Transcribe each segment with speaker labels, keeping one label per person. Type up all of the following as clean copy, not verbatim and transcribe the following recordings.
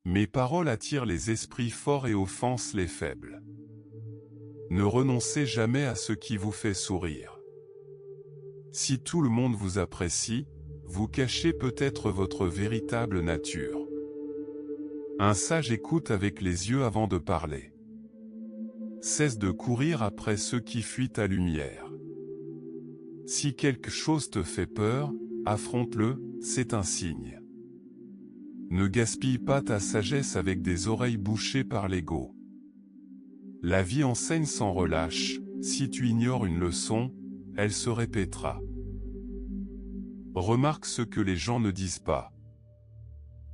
Speaker 1: Mes paroles attirent les esprits forts et offensent les faibles. Ne renoncez jamais à ce qui vous fait sourire. Si tout le monde vous apprécie, vous cachez peut-être votre véritable nature. Un sage écoute avec les yeux avant de parler. Cesse de courir après ceux qui fuient ta lumière. Si quelque chose te fait peur, affronte-le, c'est un signe. Ne gaspille pas ta sagesse avec des oreilles bouchées par l'ego. La vie enseigne sans relâche, si tu ignores une leçon, elle se répétera. Remarque ce que les gens ne disent pas.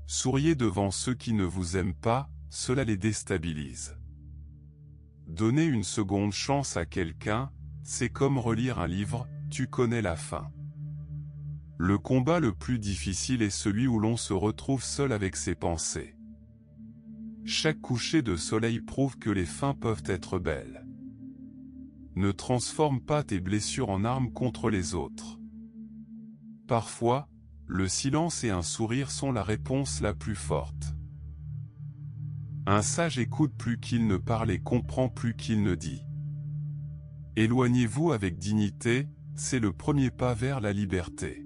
Speaker 1: Souriez devant ceux qui ne vous aiment pas, cela les déstabilise. Donner une seconde chance à quelqu'un, c'est comme relire un livre, tu connais la fin. Le combat le plus difficile est celui où l'on se retrouve seul avec ses pensées. Chaque coucher de soleil prouve que les fins peuvent être belles. Ne transforme pas tes blessures en armes contre les autres. Parfois, le silence et un sourire sont la réponse la plus forte. Un sage écoute plus qu'il ne parle et comprend plus qu'il ne dit. Éloignez-vous avec dignité, c'est le premier pas vers la liberté.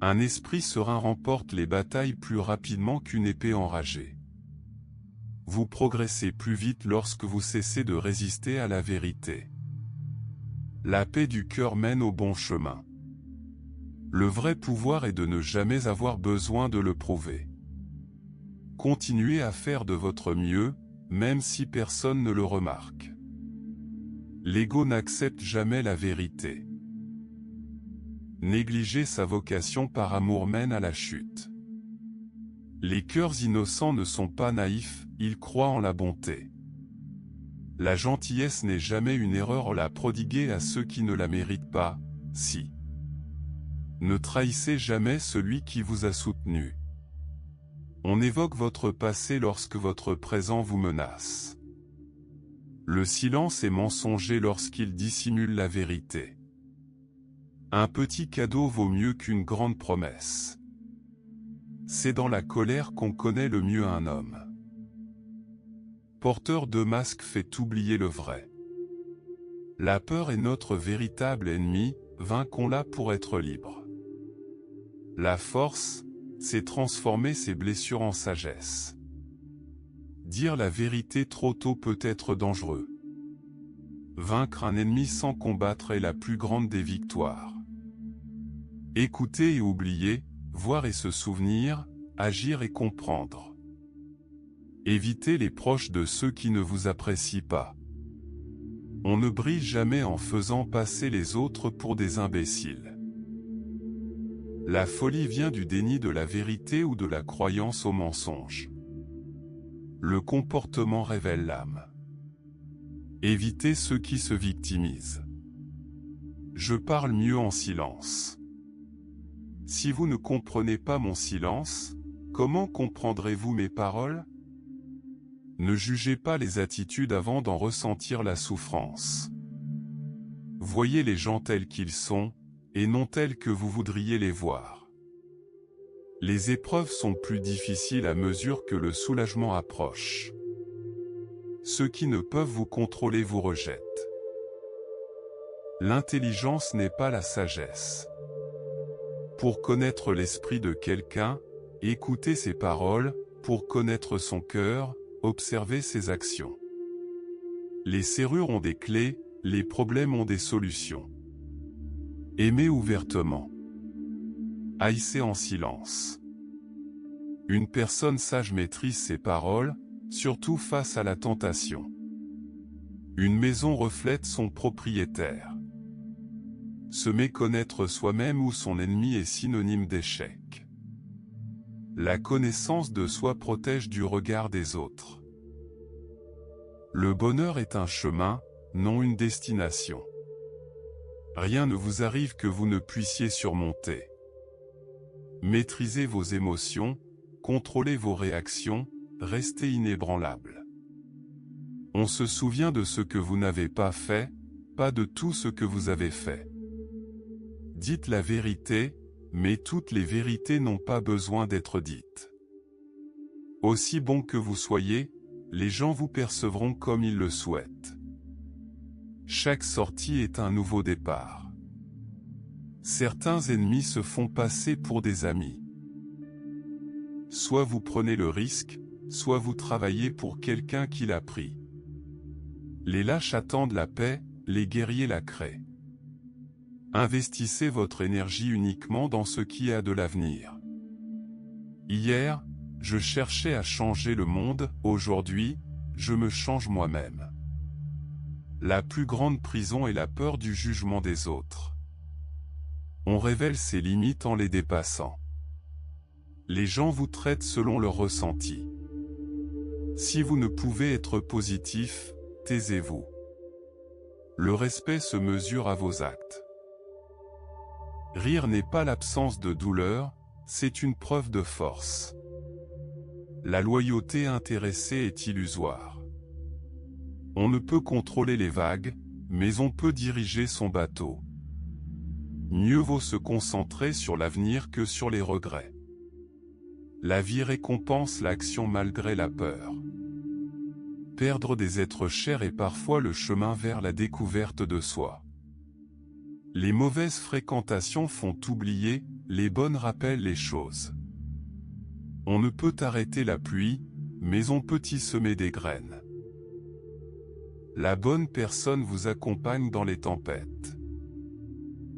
Speaker 1: Un esprit serein remporte les batailles plus rapidement qu'une épée enragée. Vous progressez plus vite lorsque vous cessez de résister à la vérité. La paix du cœur mène au bon chemin. Le vrai pouvoir est de ne jamais avoir besoin de le prouver. Continuez à faire de votre mieux, même si personne ne le remarque. L'ego n'accepte jamais la vérité. Négliger sa vocation par amour mène à la chute. Les cœurs innocents ne sont pas naïfs, ils croient en la bonté. La gentillesse n'est jamais une erreur à prodiguer à ceux qui ne la méritent pas, si. Ne trahissez jamais celui qui vous a soutenu. On évoque votre passé lorsque votre présent vous menace. Le silence est mensonger lorsqu'il dissimule la vérité. Un petit cadeau vaut mieux qu'une grande promesse. C'est dans la colère qu'on connaît le mieux un homme. Porteur de masques fait oublier le vrai. La peur est notre véritable ennemi, vainquons-la pour être libres. La force, c'est transformer ses blessures en sagesse. Dire la vérité trop tôt peut être dangereux. Vaincre un ennemi sans combattre est la plus grande des victoires. Écouter et oublier, voir et se souvenir, agir et comprendre. Évitez les proches de ceux qui ne vous apprécient pas. On ne brille jamais en faisant passer les autres pour des imbéciles. La folie vient du déni de la vérité ou de la croyance au mensonge. Le comportement révèle l'âme. Évitez ceux qui se victimisent. Je parle mieux en silence. Si vous ne comprenez pas mon silence, comment comprendrez-vous mes paroles? Ne jugez pas les attitudes avant d'en ressentir la souffrance. Voyez les gens tels qu'ils sont, et non tels que vous voudriez les voir. Les épreuves sont plus difficiles à mesure que le soulagement approche. Ceux qui ne peuvent vous contrôler vous rejettent. L'intelligence n'est pas la sagesse. Pour connaître l'esprit de quelqu'un, écoutez ses paroles, pour connaître son cœur, observez ses actions. Les serrures ont des clés, les problèmes ont des solutions. Aimez ouvertement. Haïssez en silence. Une personne sage maîtrise ses paroles, surtout face à la tentation. Une maison reflète son propriétaire. Se méconnaître soi-même ou son ennemi est synonyme d'échec. La connaissance de soi protège du regard des autres. Le bonheur est un chemin, non une destination. Rien ne vous arrive que vous ne puissiez surmonter. Maîtrisez vos émotions, contrôlez vos réactions, restez inébranlable. On se souvient de ce que vous n'avez pas fait, pas de tout ce que vous avez fait. Dites la vérité, mais toutes les vérités n'ont pas besoin d'être dites. Aussi bon que vous soyez, les gens vous percevront comme ils le souhaitent. Chaque sortie est un nouveau départ. Certains ennemis se font passer pour des amis. Soit vous prenez le risque, soit vous travaillez pour quelqu'un qui l'a pris. Les lâches attendent la paix, les guerriers la créent. Investissez votre énergie uniquement dans ce qui a de l'avenir. Hier, je cherchais à changer le monde, aujourd'hui, je me change moi-même. La plus grande prison est la peur du jugement des autres. On révèle ses limites en les dépassant. Les gens vous traitent selon leur ressenti. Si vous ne pouvez être positif, taisez-vous. Le respect se mesure à vos actes. Rire n'est pas l'absence de douleur, c'est une preuve de force. La loyauté intéressée est illusoire. On ne peut contrôler les vagues, mais on peut diriger son bateau. Mieux vaut se concentrer sur l'avenir que sur les regrets. La vie récompense l'action malgré la peur. Perdre des êtres chers est parfois le chemin vers la découverte de soi. Les mauvaises fréquentations font oublier, les bonnes rappellent les choses. On ne peut arrêter la pluie, mais on peut y semer des graines. La bonne personne vous accompagne dans les tempêtes.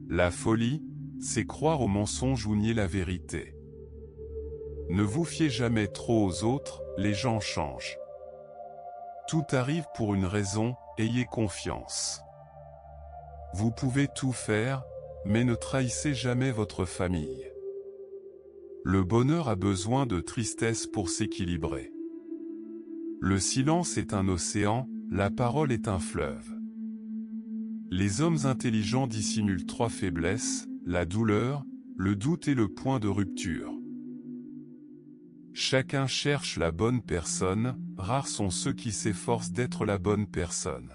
Speaker 1: La folie, c'est croire au mensonge ou nier la vérité. Ne vous fiez jamais trop aux autres, les gens changent. Tout arrive pour une raison, ayez confiance. Vous pouvez tout faire, mais ne trahissez jamais votre famille. Le bonheur a besoin de tristesse pour s'équilibrer. Le silence est un océan, la parole est un fleuve. Les hommes intelligents dissimulent trois faiblesses, la douleur, le doute et le point de rupture. Chacun cherche la bonne personne, rares sont ceux qui s'efforcent d'être la bonne personne.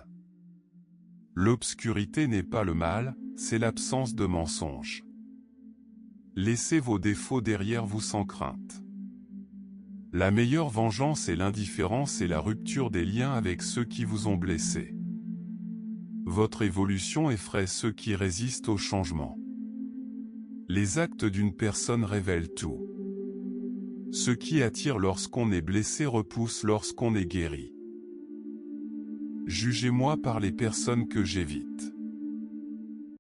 Speaker 1: L'obscurité n'est pas le mal, c'est l'absence de mensonges. Laissez vos défauts derrière vous sans crainte. La meilleure vengeance est l'indifférence et la rupture des liens avec ceux qui vous ont blessé. Votre évolution effraie ceux qui résistent au changement. Les actes d'une personne révèlent tout. Ce qui attire lorsqu'on est blessé repousse lorsqu'on est guéri. Jugez-moi par les personnes que j'évite.